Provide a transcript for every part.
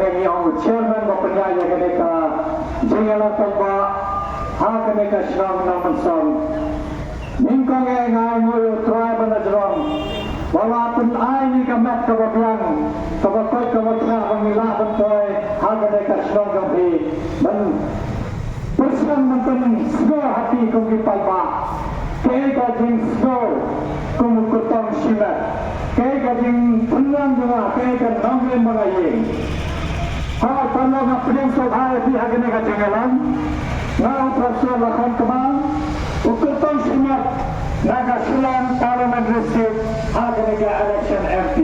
kadang yang chairman berpengaja ketika jengalah tanpa hak ketika serang namun sang mingkong yang ngayu tribe na jerong walaupun ai kamat kabaklang kabakot kabaklang pangilaban toy hak ketika serang gabi dan persen mentang sego hati kong ipalba kaya kajing sego kong kutong silat kaya kajing penang juga kaya kan nangin mga yeng hal tanah nga piling sobhay di hagane ka jangalan nga operasyon lakon kamal ukutong simat nagasulang parliament district hagane ka election MP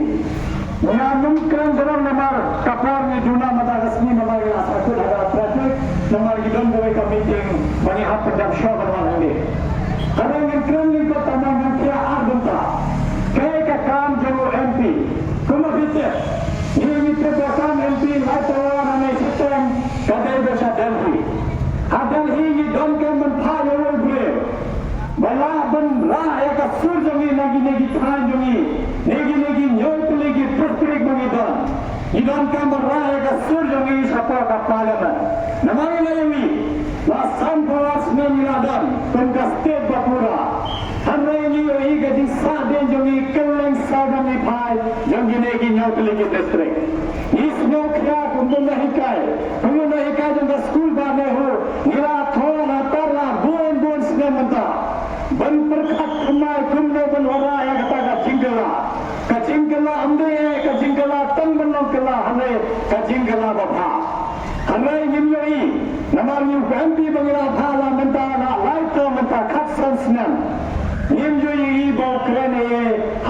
mengamumkan dalam nomor kapar ni juna madagas ni nomor yang asakul ada traffic nomor gidon gawai ka meeting bani hap pendam show berman ini kadang yang keren ni ko tamang yang kaya ardunta kaya ka kam jero MP kumabite ini terbakan MP lawan anai sistem kadai besa Delhi Delhi ni don ke menthaya ulbre bala ban ra ya ka surjangi nagi thanjangi negi nyoy lagi prostrik bagi don idon ka ra ya ka surjangi sapa ka parliament namai lawi la sanpawas ne niladan tengka state bapura hamai ni oi gaji sa den jongi keleng sa dami phai jongi negi nyoy lagi prostrik इसमें क्या कुंडला हिकाय जंगा स्कूल बाने हो निरा थोड़ा तरला बोन स्ने मंता बन पर खत कुमाय कुमने बन वरा या कता का चिंगला अंदे का चिंगला तंग बनों कला हमें का चिंगला बफा हमें निम्योई नमारी एमपी बंगला भाला मंता ना लाइटो मंता खत संस्नन निम्योई इबो करने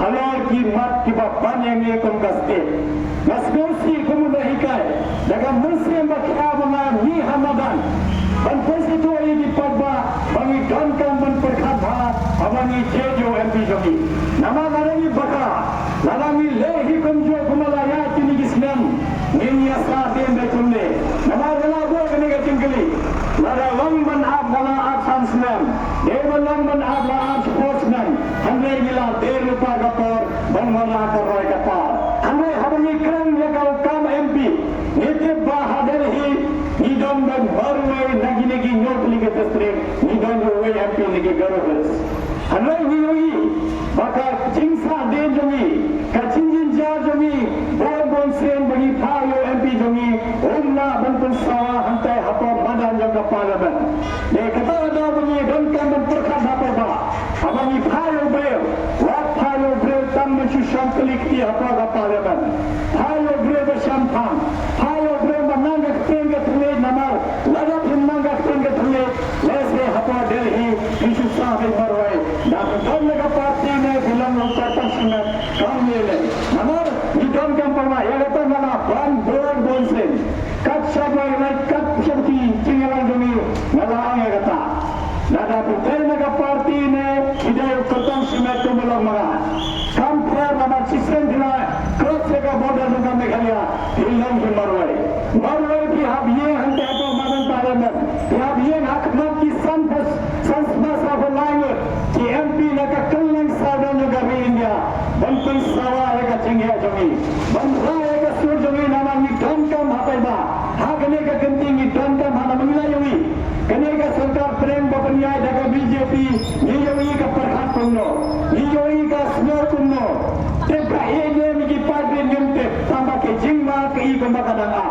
हलाल की मत की बाबा ने कम Gaste Nasgosi kumula hikay daga muslim bakhabana ni hamadan ban posito ini pagba bangi donkan ban perkhatha abani jejo MP jogi nama narani baka lalami lehi kumjo kumala ya tini gisnam niya sa tembe kumne nama gala bo kene ga tinggali lara wang ban ab gala ab sansnam dewalang ban ab la ab sportsman hamle gila der rupa gapor ban wala karoy kapar hamle habani kran ya kau kam MP nite bahader hi nidon ban barway nagi nyot lige district nidon way MP lige garoves hamle hioi baka jingsa de jogi kachinjin ja jogi bon sen bagi phayo MP jogi umna ban sawa hantai hapo madan jaga parliament de kata ada bagi don kam ban perkha hapo ba abani phayo breu wat phayo breu tam chu shamklik ti hapo ga parliament phayo breu ba shampang phayo breu mananga tenga thule namar laga pinanga tenga thule lese hapo Delhi isu sahe marwai na don ga party ne bilang lokta tasna kamile namar ni don kam pama ya kata mana ban bon sen kat sabai na kat shakti tingalan dumi nala ya kata nada putel naga party ne idai kotong simet ko belum maga kam prayer nama sistem dina cross ga border naga meghalaya hilang hi marwai ki hab ye hante ato madan parliament hab ye hakmat ki sans of language ki MP naga kallang sadan naga India bantu sawa ga chingya jami banra ga sur jami nama ni don kam hapai ba hagane ga ganti ni don kam hana mangla yowi kene ga sarkar prem bapanya daga BJP ni yowi ga perhat kunno ni yowi ga snor kunno tega ene mi ki party nimte tamba ke jingma ke I gamba kadanga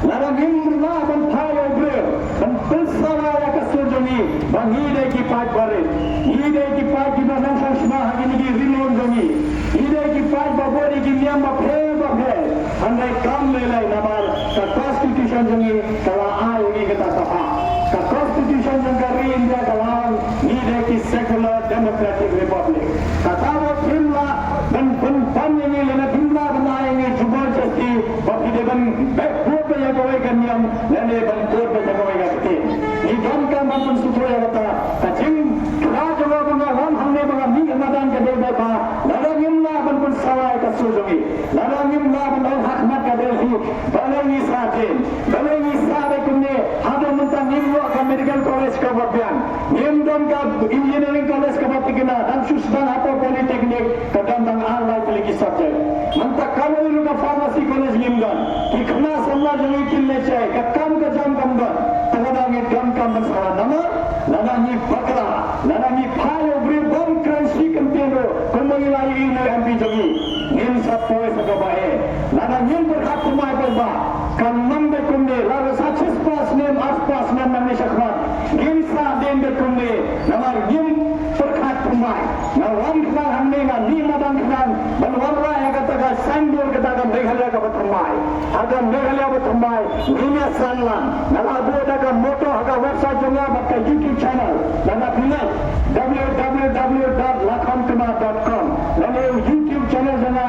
lara nimla ban thayo bre ban pilsawa ya ka sujoni ban ide ki part bare ide ki part ki ban shashma hagini ki rilon jomi ide ki part babori ki niam ba phe andai kam lelai namal ka constitution jomi kala ai ni kata saha ka constitution jangari India kalang ni de ki secular democratic republic kata wo filma dan pan ini lena filma बनाएंगे जबरदस्ती बाकी देवन बैकफुट पे या कोई कन्याम लेने बन कोट पे जगह करते ये जन का मन सुधर जाता कचिंग राज वो बंगा हमने बंगा नी मैदान के दे बैठा लड़ा निम्ना बन सवाए का सोचोगे लड़ा निम्ना बन हक मत का दे ही भले ही साथे कुन्ने हाथों मुंता nimwa ka medical college ka bapian nimdon ka engineering college ka batikina dan susdan apa politeknik kadang-kadang alai peligi subject mantak kamu itu ka pharmacy college nimdon ikna samla jami kille chay ka kam ka jam kamdon tangadang idam kam salah nama nanani bakra nanani phayo bri bom crunchy kantendo kumangilai ini MP jogi nim sapoy sa bae nanani berkat kumai ba kan nambe kumne lalu success pass name aspas name namne shakmat nim sa dembe kumne namar nim berkat kumai na wan khang hamne na ni madang khang ban warra ya kata ka sandur kata ka meghalaya ka batumai aga meghalaya batumai niya sanlan na labu daga moto aga website jonga bakka YouTube channel na pinai www.lakhamkama.com na YouTube channel jonga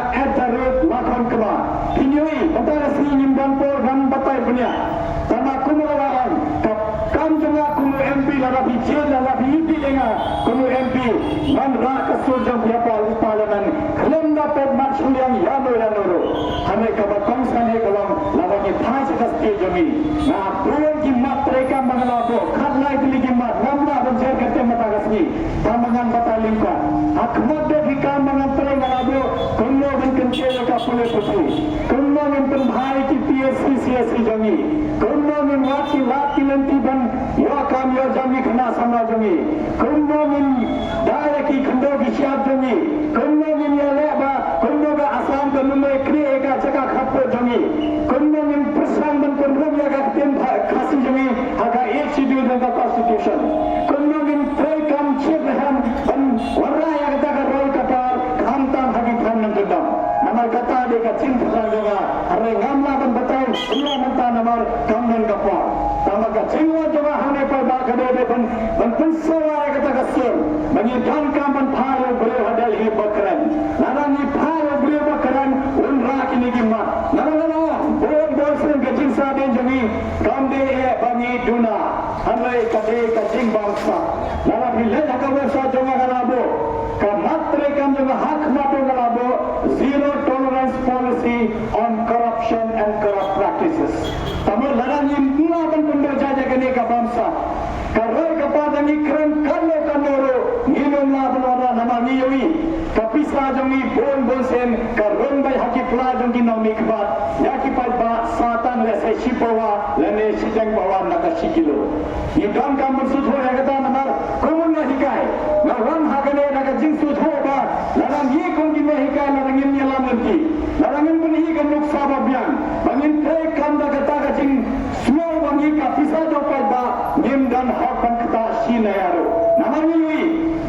@lakhamkama pinoi batara sini nimban por gan batai punya sama kumulawan kam jonga kumu MP lada bijel lada biuti denga kumu MP man ra kasur jam ya parlimen khlem na ped mat suliang yano yanoro hame ka batang sane kalam lada ki thas kasti jami na bulan ki matre ka mangala ko khalai dili ki mat namna banjer kate mata kasni tamangan batalim ka akmat de fikam mangan tre ngalabo kunno ban kenche ka pule putu kunno men bhai ki PSC CSC jami kunno men lati nanti ban ya kam ya jami khana samra jami kunno men daya ki khando ki syab jami kunno men ya leba kunno ga asam ka numai kri eka jaka khapo jami kunno men prasang ban kunno ya ga tem khasi jami aga ek schedule ka constitution kunno men tray kam chip ham ban warra ya ga ka roi ka par kam tam hagi tham nan gedam nama kata de ka chin khang joga are ngamla ban batai illa manta namar kam nan ka par tama ka chingwa joga hane par ba ka de ban pensawa ya kata ka sir bagi dan kam ban pharo bere hadal hi bakran nana ni pharo bere bakran unra kini gimma nana bon bolsen ke jin sa den jami kam de bangi duna hanai kade ka jing bangsa nana bile ka wasa joga galabo ka matre kam joga hak mato galabo zero tolerance policy on corruption and corrupt practices tamar lana ni mula ban kundo jaja kene ka bangsa karoi kapadangi kren karlo kanoro nilom la banara nama niyoi kapisa jongi bon bonsen karon bai haki pla jongi nami kbat yaki pai ba satan le se shipawa lene sijang bawa naka shikilo idam kam maksud ho yagata namar komun na hikai na wan hagane naka jingsu ho ba lana ni kongi me hikai na ngin yalam nanti lana ngin pun hi kan nuksa babyan bangin kai kam da kata ka jing small bangi kapisa jo pai ba nim dan hakan kata sina yaro namanya lui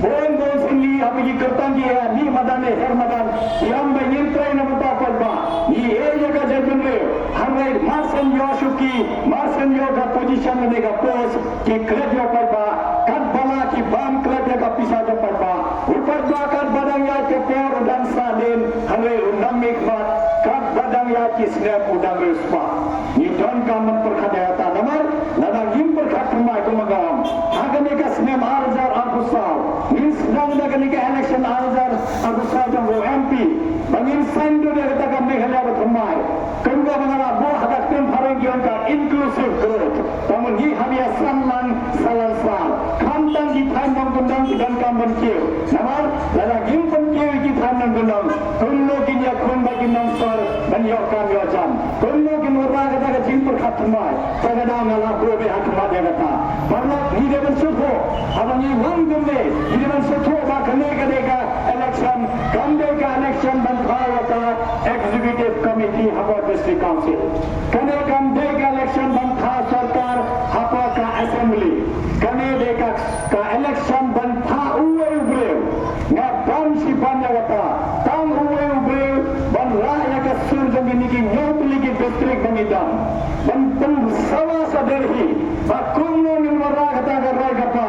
bon bon sini apa ki kertan dia ni madane her madan yang menyentrai nama dapat ba ni jaga jagan le hamai marsen yoshuki marsen yoga position में का पोस्ट कि क्लब यो पर बा कट बला की balm club का पिसा जो पर बा ऊपर बा कट बदंग या के पेर उड़न सालेन हमें उड़न में बात कट बदंग या की स्नैप उड़न रेस्पा ये डन का मन पर खदायता नमर नदा यिम पर खटमाय को मगाम हागने का स्नैप आरजार अबुसाव मींस नदा का निके इलेक्शन आरजार अबुसाव जो वो एमपी बंगिन सेंडो ने तक मेघालय बथमाय कंगो बंगला बो हदक टेम फरेंगी का इंक्लूसिव ग्रोथ तमन ही हमिया सनमान सलाnsal kamtan di tandang gendang dan kamban kieu namar lala gim pun kieu di tandang gendang kunno kinya kun bagi nangsar dan yo kam yo jam kunno kin warna kata jim per khatmai tagada ngala ko be hakma de kata parna ni de ban sutho abani wan gumbe ni ban sutho ba kane kade ka election kambe ka election ban khaya ka executive committee haba district council kane kambe ka election ban kha sarkar haba ka assembly kane de ka election ban tha uwe ubre na ban si banya kata tang uwe ubre ban raya ka surjang ni ki nyopli ki district banidam ban pen sawa saderhi ba kunno ni warna kata ka rai kata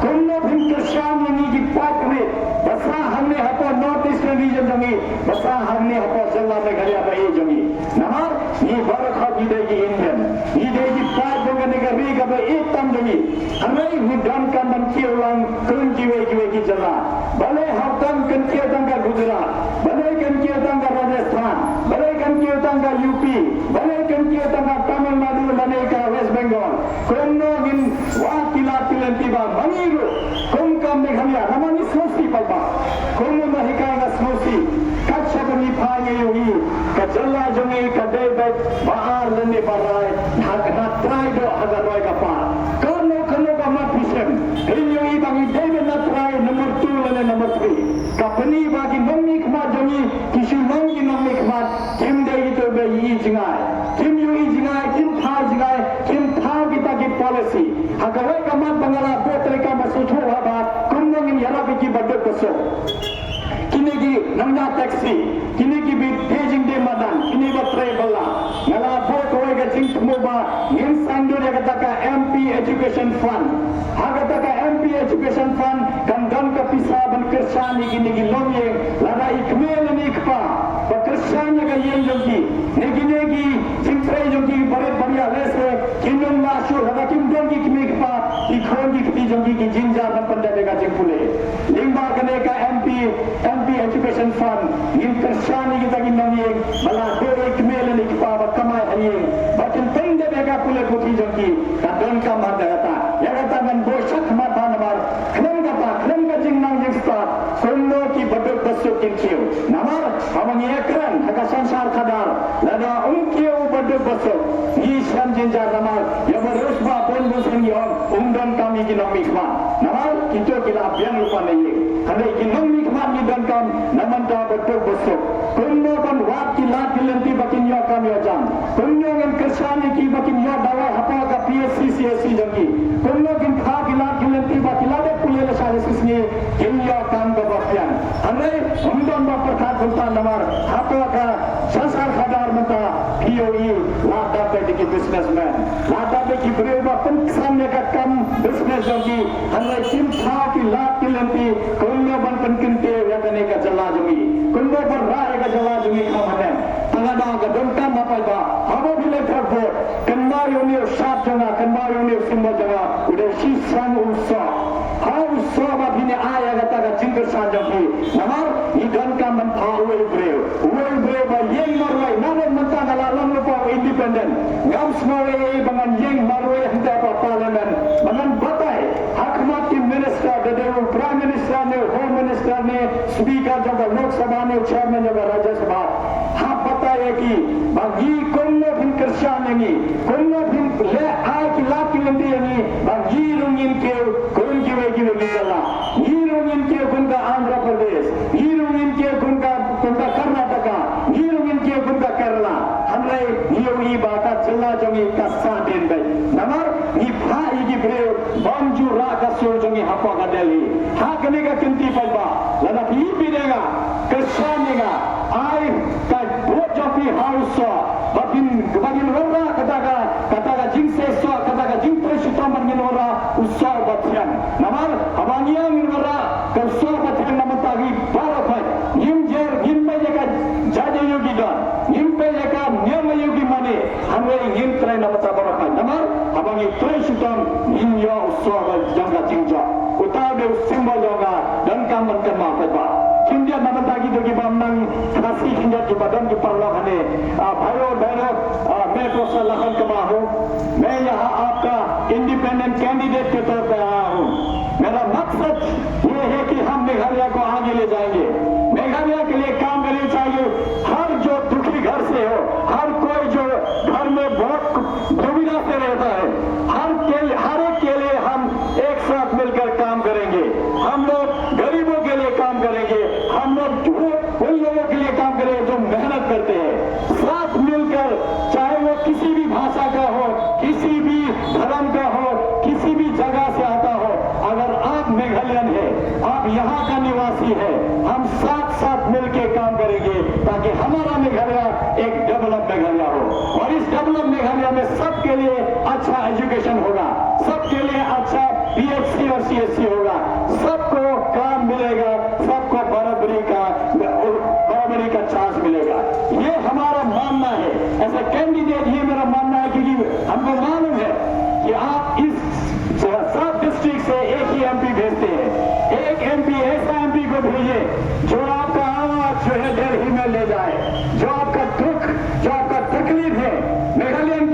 kunno bin kasham ni ki patme basa हमने हपो north east region जमी बसा हमने हपो जिला में घरिया बही जमी नमर ये बरखा की देगी इंडियन ये देगी पार बगने का री का बे एक तम जमी हमें मुद्दम का मन की उलंग कुन जीवे की जिला भले हफ्तम कन की तंगा गुजरात भले कन की तंगा राजस्थान भले कन की तंगा यूपी भले कन की तंगा तमिलनाडु लने का वेस्ट बंगाल कोनो इन ui bagi nongi khmat jongi kisu nongi nongi khmat kim de itu be yi jingai kim yu yi jingai kim tha jingai kim tha kita ki policy hakawai kamat bangala botre ka masuthu haba kumnongin yara biki badde koso kini ki namna taxi kini ki bi Beijing de madan kini ba travel la ngala bot hoye ga jing tumoba ngin sandu ya kata ka MP education fund agata ka MP education fund kan ka pisa ban kershani kini ki lomye lada ikmel ni ikpa ba kershani ga yen jogi negine ki jingtre jogi bare बढ़िया लेसे किन्नम लाशो लगा किम जोगी की मिकपा इखोंगी की जोगी की जिंजा न पंडे का जिंपुले लिंबा कने का MP एजुकेशन फंड इन करशानी की तकी नमी बला दो एक मेल ने की पावा कमाए हनी बटन पंडे बेगा पुले कुकी जोगी का दोन का मार देता या कता मन दो शक माता नमार खनम का जिंगनांग जिंस्ता सोनो की बडो बसो किंचियो नमार हम ये करन हका संसार खदार लगा उनके बडो बसो ni sham jinja namal ya berusba pun musim yon undang kami kinong mikma namal kita kila apian lupa naye kada kinong mikma ni dan kam naman da betul besok kunno pan wat kila kilanti bakin yo kami ajam kunno ngam kersani ki bakin yo dawa hapa ka PSC CSC jangi kunno kin kha kila kilanti bakila de pulele sare sisni kin yo kam ka bapian ane undang ba perkhat sultan namar hapa ka sansar khadar mata POE lada की बिजनेसमैन लाता पे की बरेबा पन सामने का कम बिजनेस जोगी हल्ले किम था की लात की लंती कुल्लो बन पन किंते या कने का जला जोगी कुल्लो पर राह का जला जोगी खामने तंगना का डंटा मापाइबा हमो भी ले कर दो कन्ना योनी शाप जंगा कन्ना योनी सिंबल जंगा उडे शीशान उसा हाउ उसा बाबिने आया गता का जिंगर सान जोगी नमार ई गन का मन था उए ब्रेव बा ये मरवाई नाने मनता गला lam lupa independent ngam smore bangan yeng marwe handa pa parliament bangan batai hakmat ki minister de prime minister ne home minister ne speaker jaba lok sabha ne chairman jaba rajya sabha ha बताया कि बागी कोनो फिन करशानेंगी कोनो फिन ले आय की लाभ की लंबी यानी बागी रुंगिन के कोन की वे गला ये रुंगिन के कुनका आंध्र प्रदेश ये रुंगिन के कुनका कर्नाटका ये रुंगिन के कुनका केरला हमरे ये बाता चला जोंगी का सादेन बे नमर ये भाई की ब्रेव बंजू रा का सो जोंगी हपा का दिल्ली हा कने का किंती पलबा लना भी देगा करशानेगा आय का Jopi Hausa, bagin ora kataga jingse so kataga jingtre sutra bagin ora usar batyan. Namar abangiang ora kerso batyan namatagi barakai. Nimjer nimpe jaga jaje yogi dan nimpe jaga nyama yogi mane hamre nimtre namata barakai. Namar abangi tre sutra nimya usar janga jingja. Utabe simbol jaga dan kaman kema apa. India namatagi dogi bamnang kasi India की बदन की परवाह है भाइयों बहनों मैं प्रोफेसर लखन कमा हूँ मैं यहाँ आपका इंडिपेंडेंट कैंडिडेट के तौर पर आया हूँ मेरा मकसद ये है कि हम मेघालय को आगे ले जाएंगे मेघालय के लिए काम करनी चाहिए हर जो दुखी घर से हो हर कोई जो घर में बहुत दुविधा से रहता है हर एक के लिए हम एक साथ मिलकर काम करेंगे हम लोग गरीबों के लिए काम करेंगे हम लोग उन लोगों के लिए काम करें जो मेहनत करते हैं साथ मिलकर चाहे वो किसी भी भाषा का हो किसी भी धर्म का हो किसी भी जगह से आता हो अगर आप मेघालयन है आप यहाँ का निवासी है हम साथ मिलकर काम करेंगे ताकि हमारा मेघालय एक डेवलप मेघालय हो और इस डेवलप मेघालय में सबके लिए अच्छा एजुकेशन होगा सबके लिए अच्छा PHC और CSC होगा सबको काम मिलेगा सबको बराबरी का चांस मिलेगा ये हमारा मानना है ऐसा कैंडिडेट ये मेरा मानना है क्योंकि हमको मालूम है कि आप इस सब डिस्ट्रिक्ट से एक ही MP भेजते हैं एक MP ऐसा MP को भेजिए जो आपका आवाज जो है दिल्ली में ले जाए जो आपका दुख जो आपका तकलीफ है मेघालय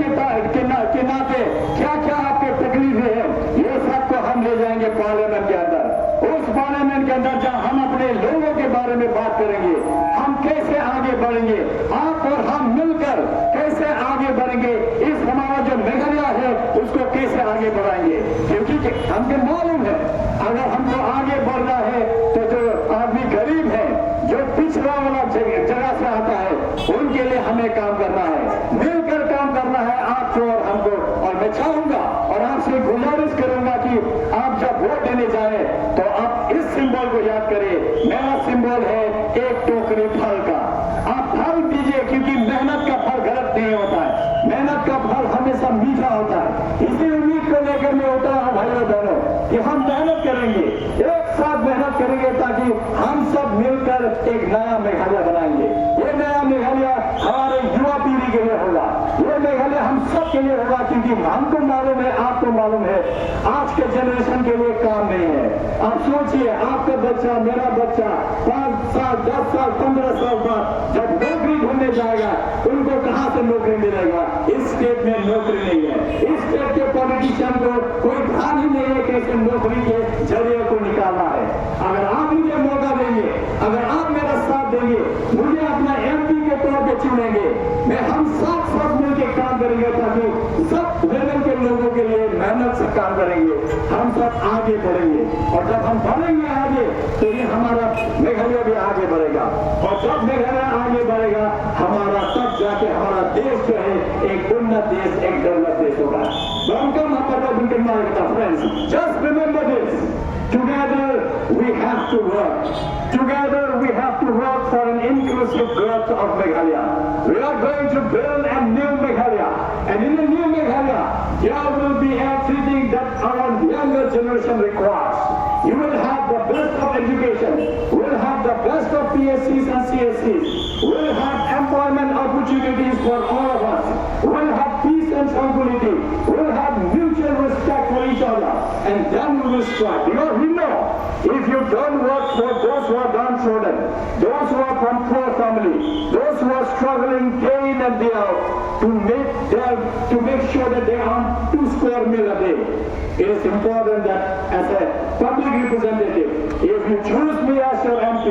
के नाते क्या क्या आपके तकलीफ है ये सबको हम ले जाएंगे पार्लियामेंट के अंदर उस पार्लियामेंट के अंदर जहां हम अपने लोगों के बारे में बात करेंगे हम कैसे आगे बढ़ेंगे आप और हम मिलकर कैसे आगे बढ़ेंगे इस हमारा जो मेघालय है उसको कैसे आगे बढ़ाएंगे क्योंकि हमको मालूम है अगर हमको आगे बढ़ना है तो जो आदमी गरीब है पिछड़ा वाला जगह से आता है, उनके लिए हमें काम करना है, मिलकर काम करना है आपको और हमको। और मैं चाहूंगा और आपसे गुजारिश करूंगा कि आप जब वोट देने जाए तो आप इस सिंबल को याद करें। मेरा सिंबल है एक टोकरी फल का। आप फल दीजिए, क्योंकि मेहनत का फल गलत नहीं होता है, मेहनत का फल हमेशा मीठा होता है। इसी उम्मीद को लेकर मैं उतरा हूं भाइयों बहनों कि हम मेहनत करेंगे, एक साथ मेहनत करेंगे, ताकि हम सब मिलकर एक नया मेघालय बनाएंगे। ये नया मेघालय हमारे युवा पीढ़ी के लिए होगा, ये मेघालय हम सब के लिए होगा, क्योंकि हमको मालूम है, आपको मालूम है, आज के जनरेशन के लिए काम नहीं है। आप सोचिए, आपका बच्चा, मेरा बच्चा 5 साल 10 साल 15 साल बाद जब नौकरी ढूंढने जाएगा, उनको कहां से नौकरी मिलेगा? इस स्टेट में नौकरी नहीं है। इस स्टेट के पॉलिटिशियन को कोई ध्यान ही नहीं है कैसे नौकरी के जरिए को निकालना है। अगर आप मुझे मौका देंगे, अगर आप मेरा साथ देंगे, मुझे अपना MP के तौर पर चुनेंगे, मैं हम साथ मिलकर काम करेंगे, ताकि सब लेवल के लोगों के लिए मेहनत से काम करेंगे, हम सब आगे बढ़ेंगे। और जब हम बढ़ेंगे आगे, तो ये हमारा मेघालय भी आगे बढ़ेगा। और जब मेघालय आगे बढ़ेगा, हमारा तब जाके हमारा देश जो है एक उन्नत देश, एक डेवलप देश होगा। Friends, just remember this. Together we have to work. Together we have to work for an inclusive growth of Meghalaya. We are going to build a new Meghalaya. And in the new Meghalaya, there will be everything that our younger generation requires. You will have the best of education. We will have the best of PSCs and CSCs. We will have employment opportunities for all of us. We will have peace and tranquility. We will have mutual respect for each other. And then we will strive. Because we know, if you don't work for those who are downtrodden, those who are from poor family, those who are struggling day in and day out to make sure that they earn 2 square meal a day, it is important that as a public representative, if you choose me as your MP,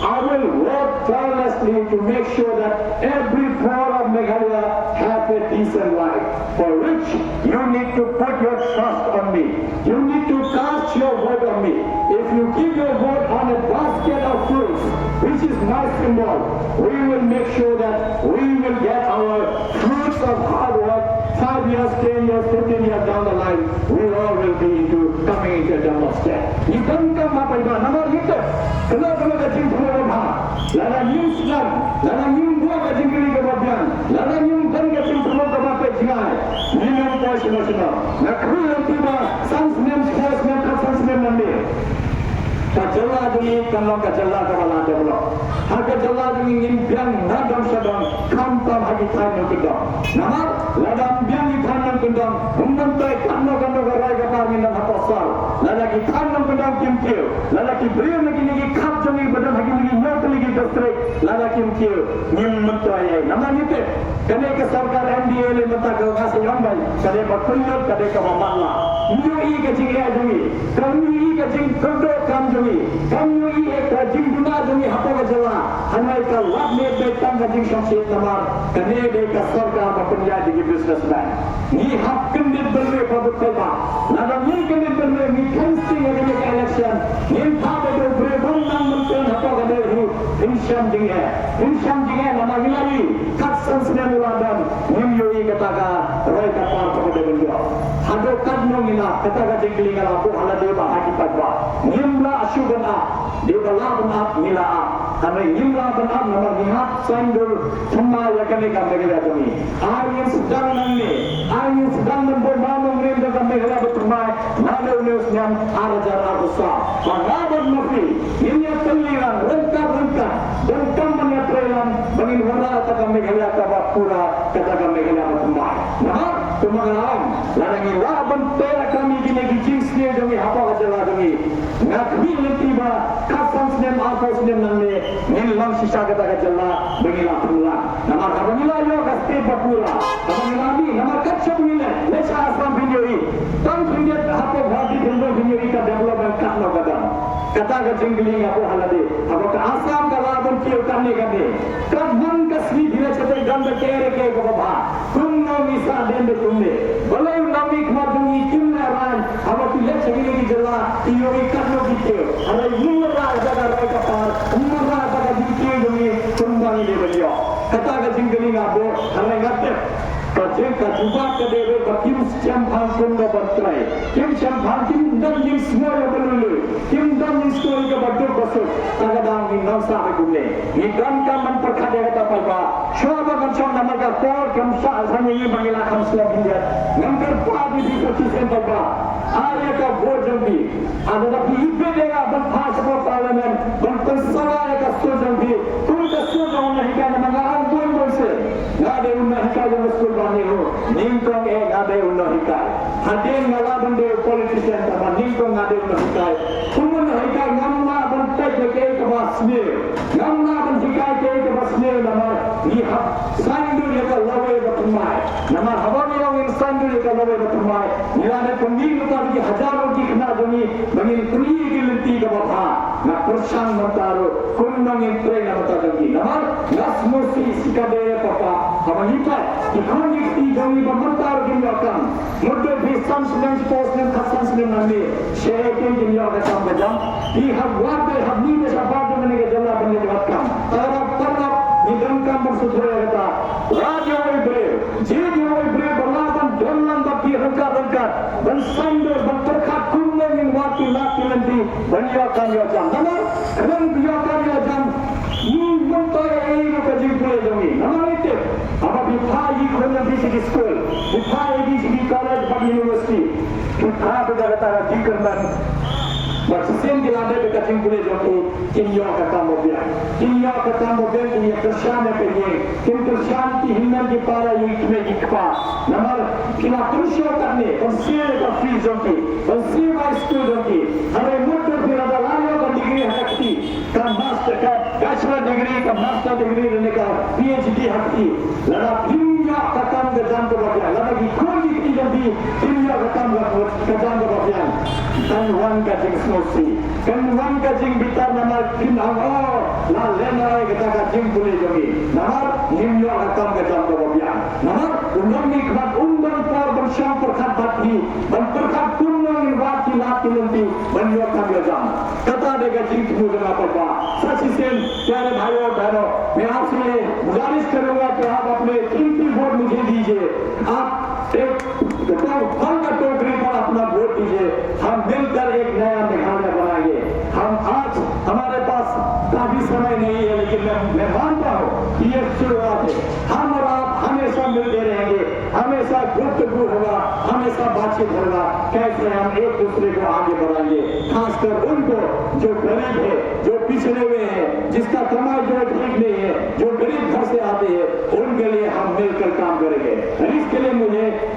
I will work tirelessly to make sure that every poor of Meghalaya have a decent life, for which you need to put your trust on me. You need to cast your vote on me. If you give your vote on a basket of fruits, which is my symbol, we will make sure that we will get our fruits of hard work 5 years, 10 years, 15 years down the line. We all will be coming into a developed state. You don't come up and down. Number itu, kalau kacing pulau bah, lala nyum senang, lala nyum buah kacing kiri ke bagian, lala nyum dan kacing pulau ke bapa jingai, minum kau semua. Nak kau tiba, sans nem sports nem sans nem nanti. Kacala duni kalau kacala kepala develop. Kacala duni impian nadam sedang kampam hagi tanya kita. Nama ladam biang ikan kendang, umumtai kano kerai kapal minam haposal. Lalaki tanam kendang kimkil, lalaki beriu lagi kap jami badan hagi lagi nyok lagi distrik, lalaki kimkil nyimmentai. Nama itu, kene ke sarkar NDA le mata ke ngasih ambai, kene berkunjung kene ke mamala. Nyui ke jingga jami, kami ke jing kondo kam jami, kami ke jing guna jami hapo ke jala, hanai ke lab ne betam ke jing syamsi namar, kene ke sarkar berkunjung jadi businessman. Ni hak kendit berle pabut kota, ladam ni kendit berle ni casting against the election, ni thap itu berebon nam mungkin hapo ke dulu, insyam jingga nama hilali, katsan senen ladam, nyui ketaka roy kapar pada beliau. Hado kadno ngila ketaka jingli ngala po hala deba haki padwa, nyimla asyuban a, deba labun a ngila a, karena nyimla ban a nama nihat sandur thumma yakane ka megala jami. Ayin sedang nanti, ayin sedang membangun mereka ka megala betumai, nalu neus nyam arajar abusa, mangabad mafi, ini teliran rengka dan kampanye prelan bangin wala ka megala ka pura kata ka megala betumai. Nah, tumangalam, larang laban pera kami gini gijing demi apa kajala demi. Ngakmi tiba kasan snem apa snem nanti, nilang sisa kata kajala bangila pula. Nama kabangila yo kaste bapura, kabangila ni nama kacau ni leca asam pinjori. Tang pinjat apa bhati pinjor pinjori ka development kano kata. Kata kajingli apa halade, apa ka asam ka laban kiyo kane kane. Kadang kasli bila cetai ganda kere ke kabah. Kunno misa dende kunne. Balai namik madungi kimna ran, apa pilih cakiri di jala, iyo ikan lo gitu. Ada umurlah jaga mereka par, umurlah jaga dikir kajubah kedua bakim campang kundo bertrai kim campang kim dam yang semua yang berlulu kim dam yang semua yang berdua besok kadang ni nafsa begune ni dan kaman perkara kata apa syaba kancam nama kapor kam sah hanya ini bangila kam semua India ngambil padi di sisi sempurna आर्य का वोट जब भी अगर आप इब्बे देगा बन भाजपा पार्लियामेंट बन कंसवार का स्कूल जब भी तुम का स्कूल जो नहीं क्या नमंगा हम बोल से गादे उन्ना हिका जो स्कूल बने हो नीम को एक गादे उन्ना हिका हटे नला बंदे पॉलिटिशियन का नीम को गादे उन्ना हिका तुम उन्ना हिका नमला बन तक के एक वास्ने नमला बन हिका के एक वास्ने नमर ये हम सांडू ये का लवे बतुमाए नमर हवा में लोग इंसान जो ये का लवे बतुमाए निराने पंडित की हजारों की खना जमी बनी तुरी की लिट्टी का बता ना पुरुषां मतारो कुन्नों में ट्रेन मता जमी नमर नस्मुसी सिकादे पापा हम ही पर कि कौन लिट्टी जमी बमतार की याकम मुद्दे भी संस्लें पोस्टें खसंस्लें नमी शेरेकिन की याक काम बजाम कि हम वादे हम नी में शबाद में के जल्ला बनने के बाद काम तरफ निधन का मकसद हो रहता राज्य में ब्रे जी में ब्रे बलाबन डोलन बकी रंका बन संदर बन परखा कुम्मे में वाकी लाकी लंदी बनिया कामिया जाम नमर कदम बिया कामिया जाम ये मंतो ये का जीव पुरे जमी नमर इते अब अभी फाई खोलने बीच स्कूल फाई बीच कॉलेज बड़ी यूनिवर्सिटी खा बजाता जी करना बस सेम दिलाने पे कचिंग पुरे जो कि किन्या का काम हो गया कि ये प्रशांत है ये किंतु शांति हिम्मत की पारा ये इसमें जिक्पा नमर किना पुरुषों करने और सीए का फीसों की और सीए का स्टूडेंट की हमें मुद्दे फिर अदालतों का डिग्री हकती का मास्टर का बैचलर डिग्री का मास्टर डिग्री लेने का पीएचडी हकती लड़ा किन्या का काम का जान को बचा लड़ा कि कोई की जब भी किन्या का काम का जान को बचा kanwan kajing snosi kanwan kajing bitar nama kin awal la lena kita kajing boleh jogi nama nimyo akam kajang kebabian nama undang nikmat undang par bersyam perkat bati dan perkat kunnang bati lati lenti banyo kami jam kata de kajing tuh dengan apa सच से प्यारे भाइयों और बहनों मैं आपसे गुजारिश करूंगा कि आप अपने कीमती वोट मुझे दीजिए आप एक फल का टोकरी पर अपना वोट दीजिए हम मिलकर एक नया मेघालय बनाएंगे हम आज हमारे पास काफी समय नहीं है लेकिन मैं मानता हूँ कि ये शुरुआत है हम और आप हमेशा मिलते रहेंगे हमेशा गुफ्तगू होगा हमेशा बातचीत होगा कैसे हम एक दूसरे को आगे बढ़ाएंगे खासकर उनको जो गरीब है जो पिछड़े हुए हैं जिसका कमाई जो ठीक नहीं है जो गरीब घर से आते हैं उनके लिए हम मिलकर काम करेंगे इसके लिए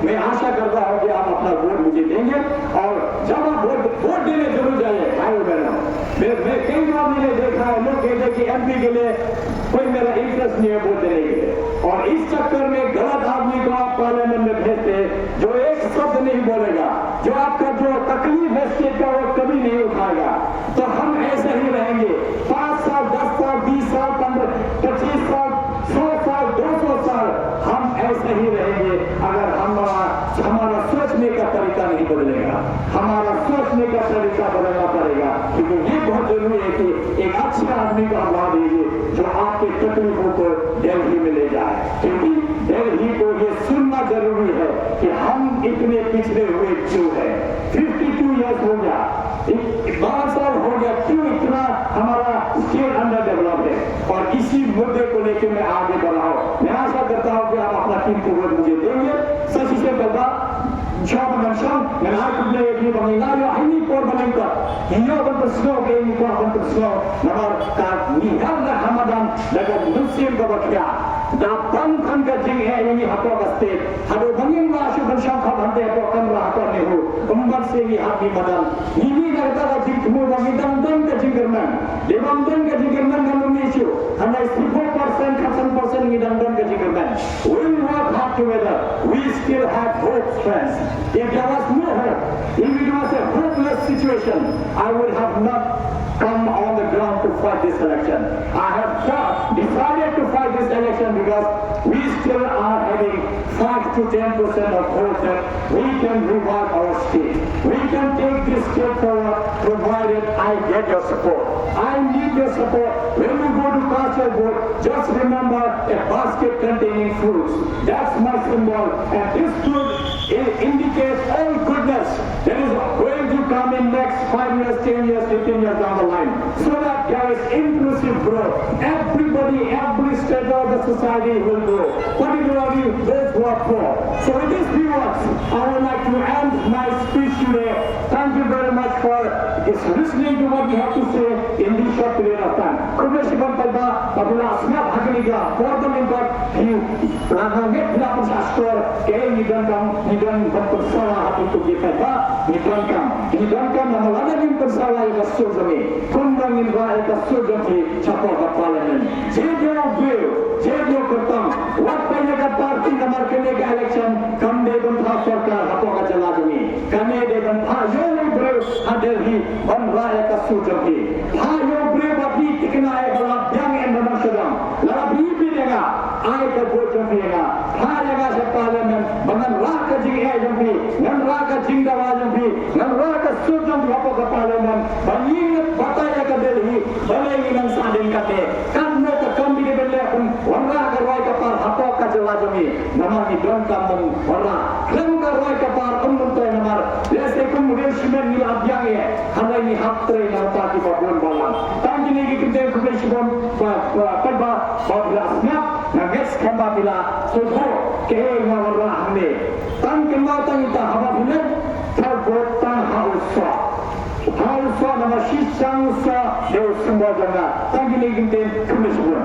मैं आशा करता हूँ कि आप अपना वोट मुझे देंगे और जब आप वोट देने जरूर जाइए भाइयों बहनों मैं कई बार मैंने देखा है लोग कहते हैं कि एमपी के लिए कोई मेरा इंटरेस्ट नहीं है वोट देने के लिए और इस चक्कर में गलत आदमी को आप पार्लियामेंट में भेजते जो एक शब्द नहीं बोलेगा जो आपका जो तकलीफ है स्टेट का वो कभी नहीं उठाएगा तो हम ऐसे ही रहेंगे 5 साल 10 साल 20 साल 15 25 साल 100 साल 200 साल हम ऐसे ही रहेंगे अगर हमारा सोचने का तरीका नहीं बदलेगा हमारा सोचने का तरीका बदलना पड़ेगा क्योंकि ये बहुत जरूरी है कि एक अच्छे आदमी को हम ला दीजिए जो आपके तकलीफों को दिल्ली में ले जाए क्योंकि दिल्ली को ये सुनना जरूरी है कि हम इतने पिछड़े हुए क्यों है 52 ईयर्स हो गया 12 साल हो गया क्यों इतना हमारा स्टेट अंडर डेवलप है और इसी मुद्दे को लेकर मैं आगे बढ़ा हूं मैं आशा करता हूं कि आप अपना टीम को वोट मुझे देंगे सच से बता Siapa macam yang aku boleh di Bangladesh ini korban itu, ia berperslow ini korban perslow, nama kan niharna Hamadan dengan Muslim kebahagia. Dapat kan kajing ini apa pasti, ada bangin masuk bersama khabante apa kan apa nehu, umbar segi hati badan. Ini kata kajing semua bangin dan kajing kerman, dewan kajing kerman dalam isu, hanya 4% ini dan kajing kerman. We work hard together. We still have hope, friends. If there was no hope, if it was a hopeless situation. situation, I would have not come on the ground to fight this election. I have decided to fight this election because we still are having 5 to 10% of votes that we can revive our state. We can take this state forward provided I get your support. I need your support. When you go to cast your vote, just remember a basket containing fruits. That's my symbol, and this fruit indicates all goodness that is going to come in next 5 years, 10 years, 15 years down the line, so that there is inclusive growth. Everybody, every strata of the society will grow, particularly those who are poor. So with these few words, I would like to end my speech today. Thank you very much for listening to what we have to say in this short period of time. Kumesiban Palba, Abdullah Asnab Hakiniga, Gordon Linkot, Langangit Lapus Astor, Kay Nidang Persawa Hati Tugi Palba, Nidangkam, Namalana Nim Persawa Ika Sujami, Kundang Indra Ika Sujami, Chapaka Parliament. Jebyo Bill, Jebyo Kurtam, what Payaka Party Namarkanega election, Kamde Bantha Sarkar, Hapoka Jalajami, Kamede Bantha, Yoni Brew, Hadelhi, Banraya Kasujami, Hayo Brew, Bati Tikina, Balab, Yang and Ramashadam, Labi Binega, Aika Bojamina, Hayaga Parliament, Banan Raka Jing Ajambi, Nan Raka Jingdawajambi, Nan Raka Sujam Hapoka Parliament, Banin Bataya Kadelhi, Balayin Sadin Kate, Kanno Kambi Belekun, Waraka Roika Par Hapoka Jalajami, Namani Dronkaman, Wara, Klanka Roika Par Umuntoy Namar, Lesekum Rishman Abyange, Halani Haptre Napati Babun Balan, Tanjini Kite Kumeshibon, Paba, Bablasnya, Nagets Kambabila, Soho, Kay Mawara Hame, Tankimata Hababile, Tabotan Hausa. Hausa Namashisha, Deus Sumbadana, Tanjini Kite Kumeshibon.